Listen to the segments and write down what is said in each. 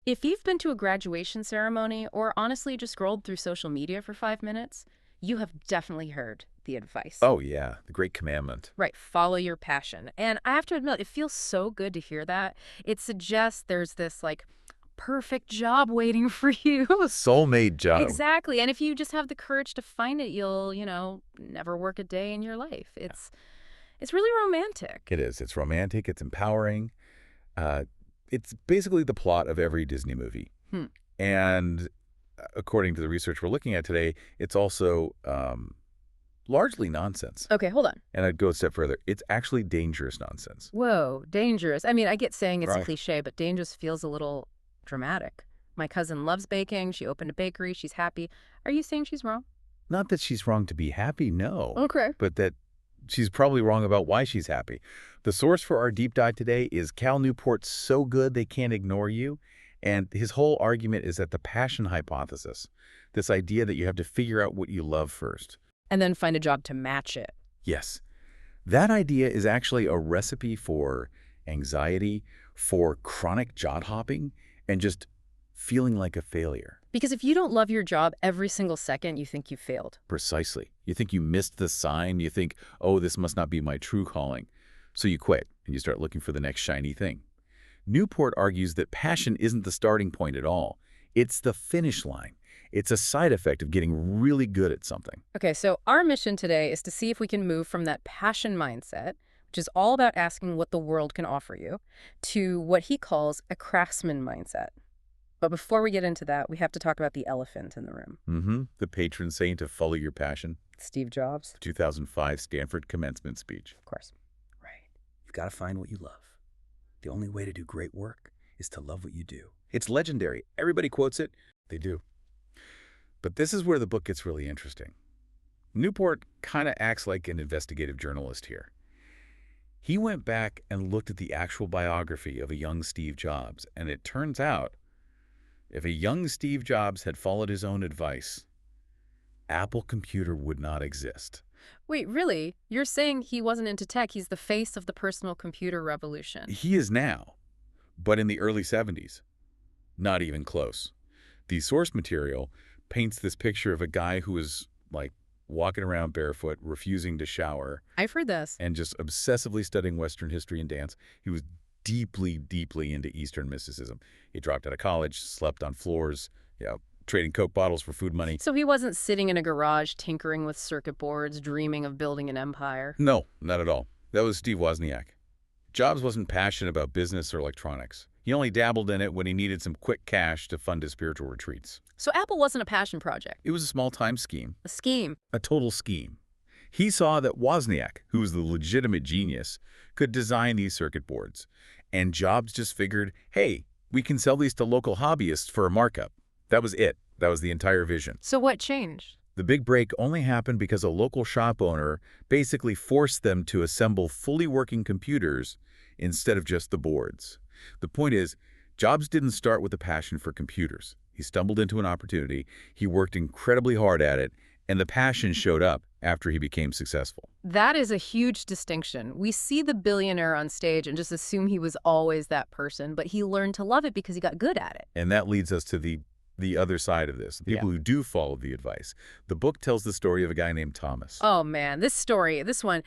If you've been to a graduation ceremony or honestly just scrolled through social media for 5 minutes, you have definitely heard the advice. Oh, yeah, the great commandment. Right, follow your passion. And I have to admit, it feels so good to hear that. It suggests there's this like perfect job waiting for you. Soulmate job. Exactly. And if you just have the courage to find it, you'll, never work a day in your life. It's really romantic. It is. It's romantic. It's empowering. Uh, it's basically the plot of every Disney movie. Hmm. And according to the research we're looking at today, it's also largely nonsense. Okay, hold on. And I'd go a step further. It's actually dangerous nonsense. Whoa, dangerous. I mean, I get saying it's a Right. cliche, but dangerous feels a little dramatic. My cousin loves baking. She opened a bakery. She's happy. Are you saying she's wrong? Not that she's wrong to be happy, no. Okay. But that she's probably wrong about why she's happy. The source for our deep dive today is Cal Newport's So Good They Can't Ignore You. And his whole argument is that the passion hypothesis, this idea that you have to figure out what you love first. And then find a job to match it. Yes. That idea is actually a recipe for anxiety, for chronic job hopping, and just feeling like a failure. Because if you don't love your job every single second, you think you failed. Precisely. You think you missed the sign. You think, oh, this must not be my true calling. So you quit, and you start looking for the next shiny thing. Newport argues that passion isn't the starting point at all. It's the finish line. It's a side effect of getting really good at something. Okay, so our mission today is to see if we can move from that passion mindset, which is all about asking what the world can offer you, to what he calls a craftsman mindset. But before we get into that, we have to talk about the elephant in the room. The patron saint of follow your passion. Steve Jobs. 2005 Stanford commencement speech. Of course. Right. You've got to find what you love. The only way to do great work is to love what you do. It's legendary. Everybody quotes it. They do. But this is where the book gets really interesting. Newport kind of acts like an investigative journalist here. He went back and looked at the actual biography of a young Steve Jobs, and it turns out if a young Steve Jobs had followed his own advice, Apple Computer would not exist. Wait, really? You're saying he wasn't into tech. He's the face of the personal computer revolution. He is now, but in the early 70s, not even close. The source material paints this picture of a guy who was like walking around barefoot, refusing to shower, I've heard this. and just obsessively studying Western history and dance. He was deeply, deeply into Eastern mysticism. He dropped out of college, slept on floors, trading Coke bottles for food money. So he wasn't sitting in a garage tinkering with circuit boards, dreaming of building an empire. No, not at all. That was Steve Wozniak. Jobs wasn't passionate about business or electronics. He only dabbled in it when he needed some quick cash to fund his spiritual retreats. So Apple wasn't a passion project. It was a small-time scheme, A scheme. a total scheme. He saw that Wozniak, who was the legitimate genius, could design these circuit boards. And Jobs just figured, hey, we can sell these to local hobbyists for a markup. That was it. That was the entire vision. So what changed? The big break only happened because a local shop owner basically forced them to assemble fully working computers instead of just the boards. The point is, Jobs didn't start with a passion for computers. He stumbled into an opportunity, he worked incredibly hard at it, and the passion showed up after he became successful. That is a huge distinction. We see the billionaire on stage and just assume he was always that person, but he learned to love it because he got good at it. And that leads us to the other side of this, people who do follow the advice. The book tells the story of a guy named Thomas. Oh man, this one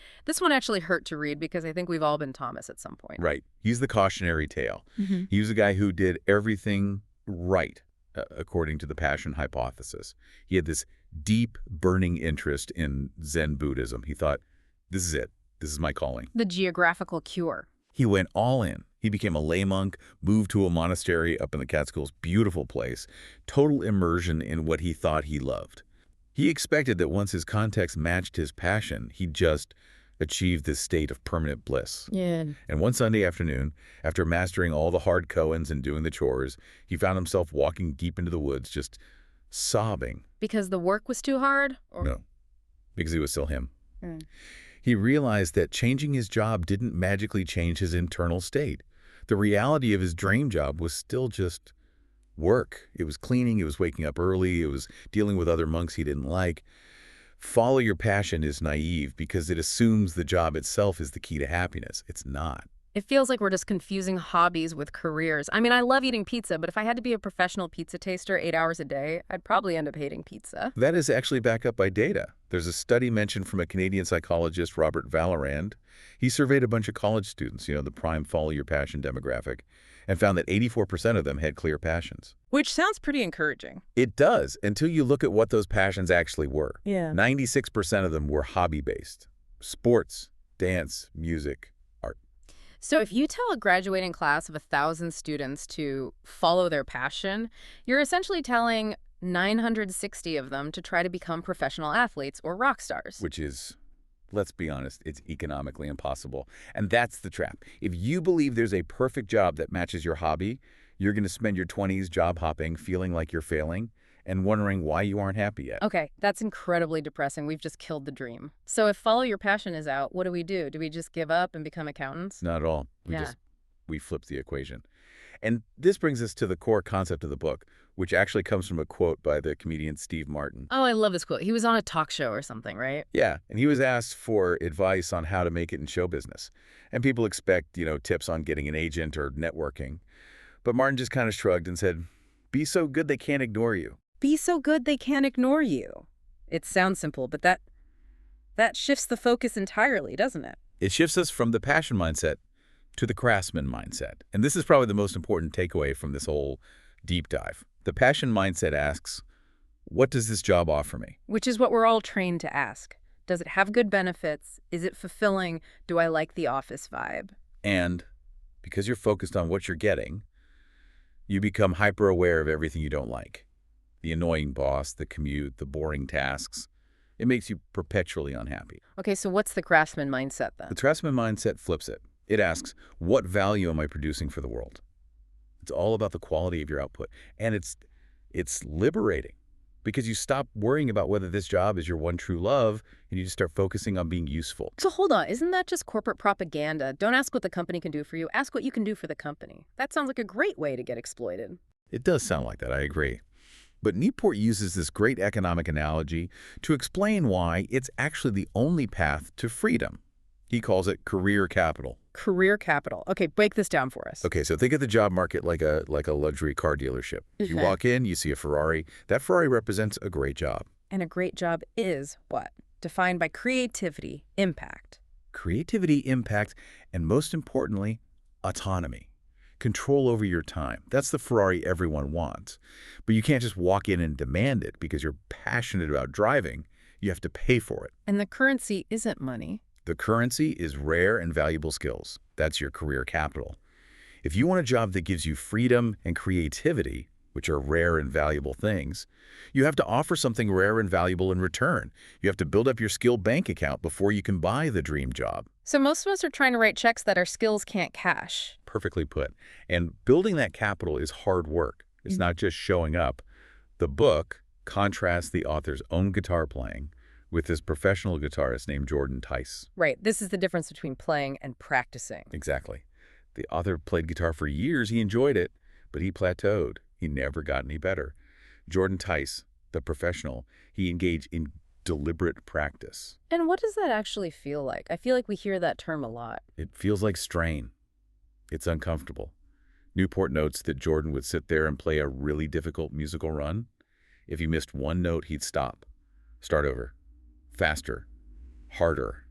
actually hurt to read because I think we've all been Thomas at some point. Right. He's the cautionary tale. He was a guy who did everything right, according to the passion hypothesis. He had this deep, burning interest in Zen Buddhism. He thought, this is it. This is my calling. The geographical cure. He went all in. He became a lay monk, moved to a monastery up in the Catskills, beautiful place, total immersion in what he thought he loved. He expected that once his context matched his passion, he'd just achieve this state of permanent bliss. Yeah. And one Sunday afternoon, after mastering all the hard koans and doing the chores, he found himself walking deep into the woods, just sobbing. Because the work was too hard? Or... No, because he was still him. Mm. He realized that changing his job didn't magically change his internal state. The reality of his dream job was still just work. It was cleaning, it was waking up early, it was dealing with other monks he didn't like. Follow your passion is naive because it assumes the job itself is the key to happiness. It's not. It feels like we're just confusing hobbies with careers. I mean, I love eating pizza, but if I had to be a professional pizza taster 8 hours a day, I'd probably end up hating pizza. That is actually backed up by data. There's a study mentioned from a Canadian psychologist, Robert Vallerand. He surveyed a bunch of college students, the prime follow your passion demographic, and found that 84% of them had clear passions. Which sounds pretty encouraging. It does, until you look at what those passions actually were. Yeah. 96% of them were hobby-based. Sports, dance, music, art. So if you tell a graduating class of 1,000 students to follow their passion, you're essentially telling 960 of them to try to become professional athletes or rock stars. Which is, let's be honest, it's economically impossible. And that's the trap. If you believe there's a perfect job that matches your hobby, you're going to spend your 20s job hopping, feeling like you're failing, and wondering why you aren't happy yet. Okay, that's incredibly depressing. We've just killed the dream. So if follow your passion is out, what do? Do we just give up and become accountants? Not at all. Yeah. We flip the equation. And this brings us to the core concept of the book, which actually comes from a quote by the comedian Steve Martin. Oh, I love this quote. He was on a talk show or something, right? Yeah, and he was asked for advice on how to make it in show business. And people expect, tips on getting an agent or networking. But Martin just kind of shrugged and said, be so good they can't ignore you. Be so good they can't ignore you. It sounds simple, but that shifts the focus entirely, doesn't it? It shifts us from the passion mindset to the craftsman mindset. And this is probably the most important takeaway from this whole deep dive. The passion mindset asks, what does this job offer me? Which is what we're all trained to ask. Does it have good benefits? Is it fulfilling? Do I like the office vibe? And because you're focused on what you're getting, you become hyper-aware of everything you don't like. The annoying boss, the commute, the boring tasks. It makes you perpetually unhappy. Okay, so what's the craftsman mindset then? The craftsman mindset flips it. It asks, what value am I producing for the world? It's all about the quality of your output. And it's liberating because you stop worrying about whether this job is your one true love and you just start focusing on being useful. So hold on, isn't that just corporate propaganda? Don't ask what the company can do for you, ask what you can do for the company. That sounds like a great way to get exploited. It does sound like that, I agree. But Newport uses this great economic analogy to explain why it's actually the only path to freedom. He calls it career capital. Career capital. Okay, break this down for us. Okay, so think of the job market like a luxury car dealership. You Okay. walk in, you see a Ferrari. That Ferrari represents a great job. And a great job is what? Defined by creativity, impact. Creativity, impact, and most importantly, autonomy. Control over your time. That's the Ferrari everyone wants. But you can't just walk in and demand it because you're passionate about driving. You have to pay for it. And the currency isn't money. The currency is rare and valuable skills. That's your career capital. If you want a job that gives you freedom and creativity, which are rare and valuable things, you have to offer something rare and valuable in return. You have to build up your skill bank account before you can buy the dream job. So most of us are trying to write checks that our skills can't cash. Perfectly put. And building that capital is hard work. It's not just showing up. The book contrasts the author's own guitar playing with this professional guitarist named Jordan Tice. Right, this is the difference between playing and practicing. Exactly. The author played guitar for years. He enjoyed it, but he plateaued. He never got any better. Jordan Tice, the professional, he engaged in deliberate practice. And what does that actually feel like? I feel like we hear that term a lot. It feels like strain. It's uncomfortable. Newport notes that Jordan would sit there and play a really difficult musical run. If he missed one note, he'd stop, start over, faster, harder.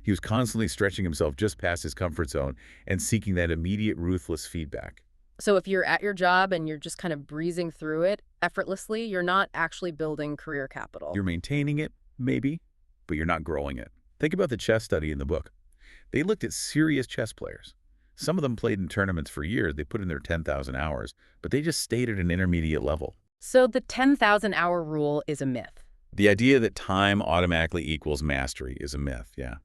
He was constantly stretching himself just past his comfort zone and seeking that immediate, ruthless feedback. So if you're at your job and you're just kind of breezing through it effortlessly, you're not actually building career capital. You're maintaining it, maybe, but you're not growing it. Think about the chess study in the book. They looked at serious chess players. Some of them played in tournaments for years. They put in their 10,000 hours, but they just stayed at an intermediate level. So the 10,000-hour rule is a myth. The idea that time automatically equals mastery is a myth, yeah.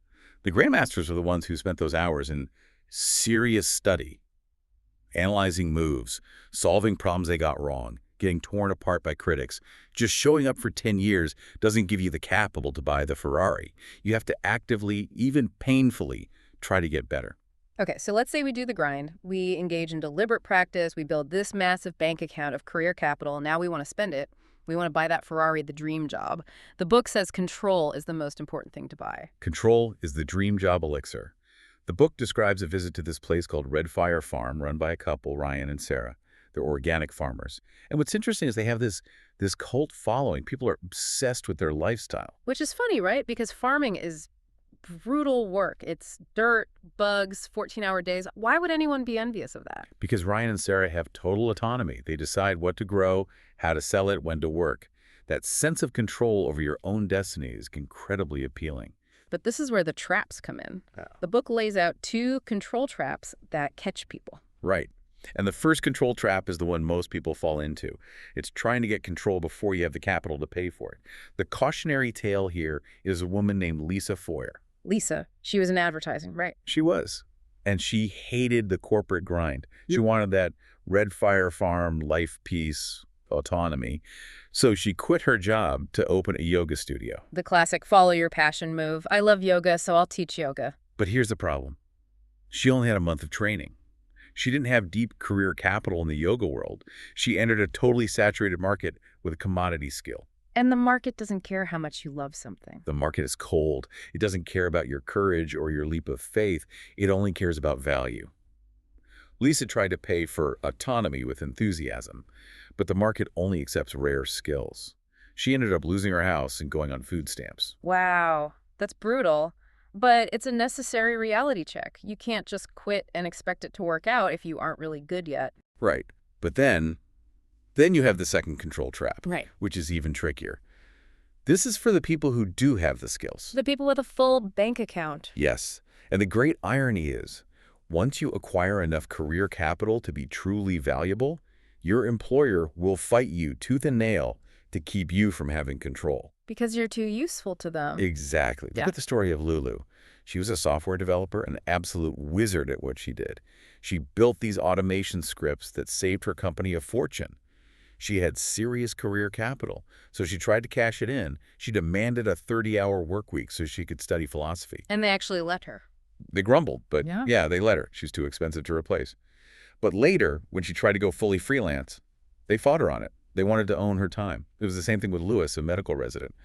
The grandmasters are the ones who spent those hours in serious study, analyzing moves, solving problems they got wrong, getting torn apart by critics. Just showing up for 10 years doesn't give you the capital to buy the Ferrari. You have to actively, even painfully, try to get better. Okay, so let's say we do the grind. We engage in deliberate practice. We build this massive bank account of career capital. Now we want to spend it. We want to buy that Ferrari, the dream job. The book says control is the most important thing to buy. Control is the dream job elixir. The book describes a visit to this place called Red Fire Farm, run by a couple, Ryan and Sarah. They're organic farmers. And what's interesting is they have this cult following. People are obsessed with their lifestyle. Which is funny, right? Because farming is brutal work. It's dirt, bugs, 14-hour days. Why would anyone be envious of that? Because Ryan and Sarah have total autonomy. They decide what to grow, how to sell it, when to work. That sense of control over your own destiny is incredibly appealing. But this is where the traps come in. Oh. The book lays out 2 control traps that catch people. Right. And the first control trap is the one most people fall into. It's trying to get control before you have the capital to pay for it. The cautionary tale here is a woman named Lisa Foyer. Lisa, she was in advertising, right? She was. And she hated the corporate grind. She wanted that Red Fire Farm, life, peace, autonomy. So she quit her job to open a yoga studio. The classic follow your passion move. I love yoga, so I'll teach yoga. But here's the problem. She only had a month of training. She didn't have deep career capital in the yoga world. She entered a totally saturated market with a commodity skill. And the market doesn't care how much you love something. The market is cold. It doesn't care about your courage or your leap of faith. It only cares about value. Lisa tried to pay for autonomy with enthusiasm, but the market only accepts rare skills. She ended up losing her house and going on food stamps. Wow, that's brutal. But it's a necessary reality check. You can't just quit and expect it to work out if you aren't really good yet. Right. But then you have the second control trap, Right. which is even trickier. This is for the people who do have the skills. The people with a full bank account. Yes. And the great irony is, once you acquire enough career capital to be truly valuable, your employer will fight you tooth and nail to keep you from having control. Because you're too useful to them. Exactly. Look at the story of Lulu. She was a software developer, an absolute wizard at what she did. She built these automation scripts that saved her company a fortune. She had serious career capital, so she tried to cash it in. She demanded a 30-hour work week so she could study philosophy. And they actually let her. They grumbled, but Yeah. yeah, they let her. She's too expensive to replace. But later, when she tried to go fully freelance, they fought her on it. They wanted to own her time. It was the same thing with Lewis, a medical resident.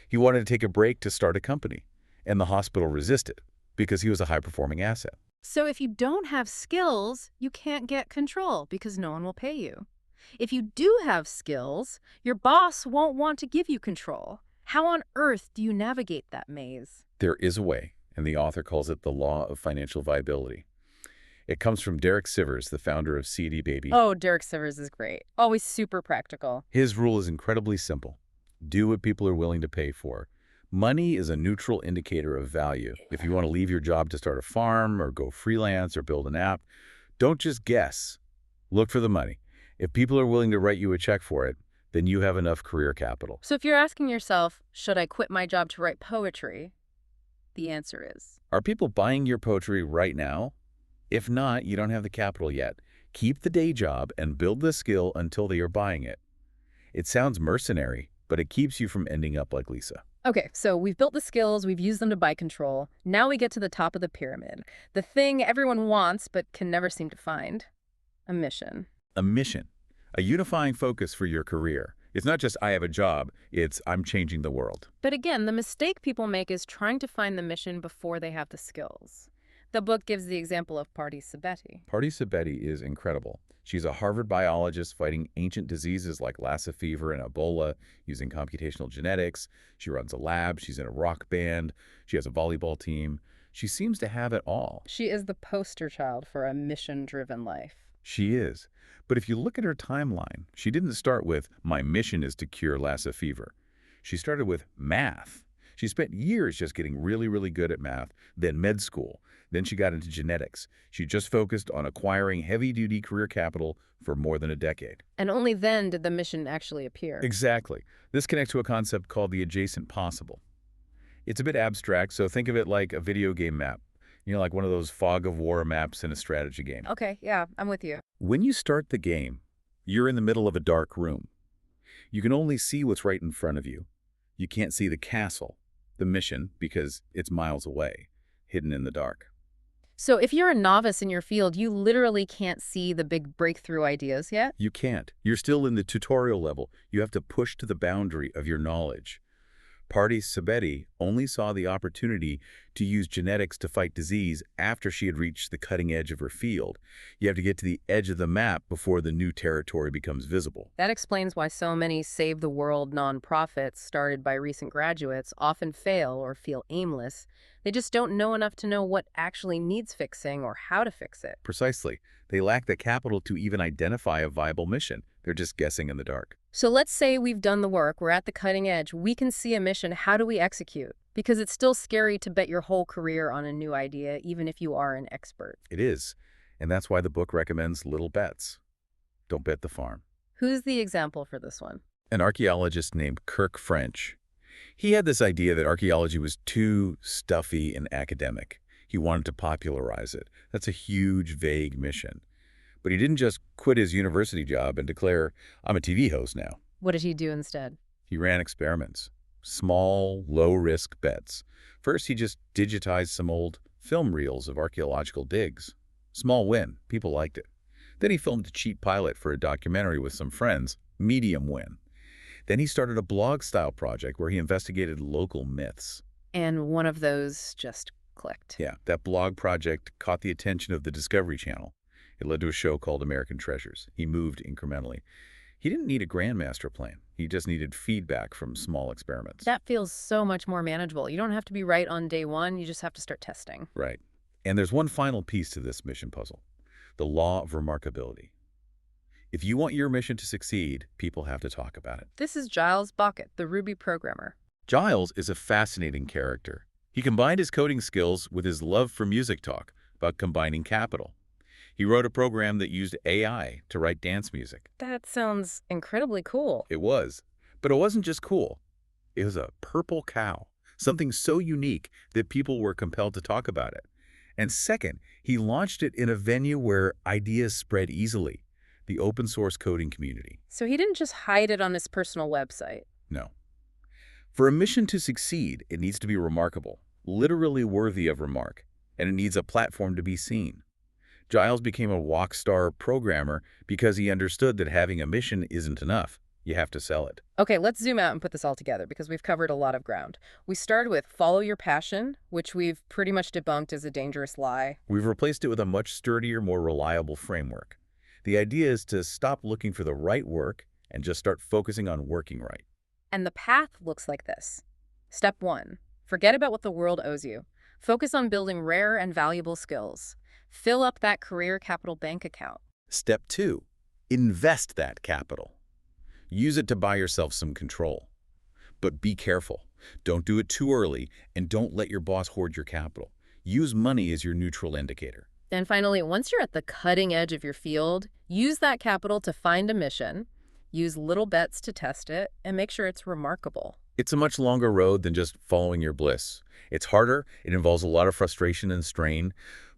He wanted to take a break to start a company, and the hospital resisted because he was a high-performing asset. So if you don't have skills, you can't get control because no one will pay you. If you do have skills, your boss won't want to give you control. How on earth do you navigate that maze? There is a way, and the author calls it the law of financial viability. It comes from Derek Sivers, the founder of CD Baby. Oh, Derek Sivers is great. Always super practical. His rule is incredibly simple. Do what people are willing to pay for. Money is a neutral indicator of value. If you want to leave your job to start a farm or go freelance or build an app, don't just guess. Look for the money. If people are willing to write you a check for it, then you have enough career capital. So if you're asking yourself, should I quit my job to write poetry? The answer is, Are people buying your poetry right now? If not, you don't have the capital yet. Keep the day job and build the skill until they are buying it. It sounds mercenary, but it keeps you from ending up like Lisa. okay, so we've built the skills, we've used them to buy control. Now we get to the top of the pyramid. The thing everyone wants but can never seem to find. A mission. A mission, a unifying focus for your career. It's not just I have a job, it's I'm changing the world. But again, the mistake people make is trying to find the mission before they have the skills. The book gives the example of Parthi Sabeti. Parthi Sabeti is incredible. She's a Harvard biologist fighting ancient diseases like Lassa fever and Ebola using computational genetics. She runs a lab. She's in a rock band. She has a volleyball team. She seems to have it all. She is the poster child for a mission-driven life. She is. But if you look at her timeline, she didn't start with, my mission is to cure Lassa fever. She started with math. She spent years just getting really, really good at math, then med school. Then she got into genetics. She just focused on acquiring heavy-duty career capital for more than a decade. And only then did the mission actually appear. Exactly. This connects to a concept called the adjacent possible. It's a bit abstract, so think of it like a video game map. You know, like one of those fog of war maps in a strategy game. Okay, yeah, I'm with you. When you start the game, you're in the middle of a dark room. You can only see what's right in front of you. You can't see the castle, the mission, because it's miles away, hidden in the dark. So if you're a novice in your field, you literally can't see the big breakthrough ideas yet? You can't. You're still in the tutorial level. You have to push to the boundary of your knowledge. Party Sabeti only saw the opportunity to use genetics to fight disease after she had reached the cutting edge of her field. You have to get to the edge of the map before the new territory becomes visible. That explains why so many Save the World nonprofits started by recent graduates often fail or feel aimless. They just don't know enough to know what actually needs fixing or how to fix it. Precisely. They lack the capital to even identify a viable mission. They're just guessing in the dark. So let's say we've done the work, we're at the cutting edge, we can see a mission, how do we execute? Because it's still scary to bet your whole career on a new idea, even if you are an expert. It is. And that's why the book recommends little bets. Don't bet the farm. Who's the example for this one? An archaeologist named Kirk French. He had this idea that archaeology was too stuffy and academic. He wanted to popularize it. That's a huge, vague mission. But he didn't just quit his university job and declare, I'm a TV host now. What did he do instead? He ran experiments. Small, low-risk bets. First, he just digitized some old film reels of archaeological digs. Small win. People liked it. Then he filmed a cheap pilot for a documentary with some friends. Medium win. Then he started a blog-style project where he investigated local myths. And one of those just clicked. Yeah, that blog project caught the attention of the Discovery Channel. It led to a show called American Treasures. He moved incrementally. He didn't need a grandmaster plan. He just needed feedback from small experiments. That feels so much more manageable. You don't have to be right on day one. You just have to start testing. Right. And there's one final piece to this mission puzzle. The law of remarkability. If you want your mission to succeed, people have to talk about it. This is Giles Bucket, the Ruby programmer. Giles is a fascinating character. He combined his coding skills with his love for music talk about combining capital. He wrote a program that used AI to write dance music. That sounds incredibly cool. It was. But it wasn't just cool. It was a purple cow, something so unique that people were compelled to talk about it. And second, he launched it in a venue where ideas spread easily, the open source coding community. So he didn't just hide it on his personal website. No. For a mission to succeed, it needs to be remarkable, literally worthy of remark, and it needs a platform to be seen. Giles became a rock star programmer because he understood that having a mission isn't enough. You have to sell it. Okay, let's zoom out and put this all together because we've covered a lot of ground. We started with follow your passion, which we've pretty much debunked as a dangerous lie. We've replaced it with a much sturdier, more reliable framework. The idea is to stop looking for the right work and just start focusing on working right. And the path looks like this. Step 1. Forget about what the world owes you. Focus on building rare and valuable skills. Fill up that career capital bank account. Step 2. Invest that capital. Use it to buy yourself some control. But be careful. Don't do it too early, and don't let your boss hoard your capital. Use money as your neutral indicator. And finally, once you're at the cutting edge of your field, use that capital to find a mission, use little bets to test it, and make sure it's remarkable. It's a much longer road than just following your bliss. It's harder, it involves a lot of frustration and strain,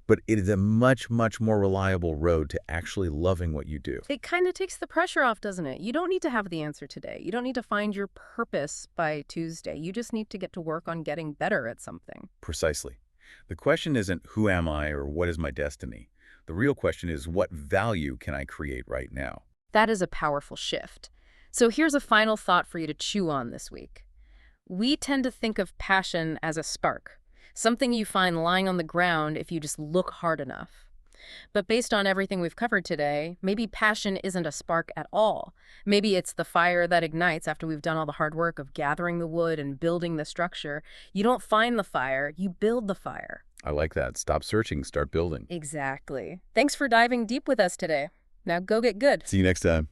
but it is a much, much more reliable road to actually loving what you do. It kind of takes the pressure off, doesn't it? You don't need to have the answer today. You don't need to find your purpose by Tuesday. You just need to get to work on getting better at something. Precisely. The question isn't who am I or what is my destiny? The real question is what value can I create right now? That is a powerful shift. So here's a final thought for you to chew on this week. We tend to think of passion as a spark, something you find lying on the ground if you just look hard enough. But based on everything we've covered today, maybe passion isn't a spark at all. Maybe it's the fire that ignites after we've done all the hard work of gathering the wood and building the structure. You don't find the fire, you build the fire. I like that. Stop searching, start building. Exactly. Thanks for diving deep with us today. Now go get good. See you next time.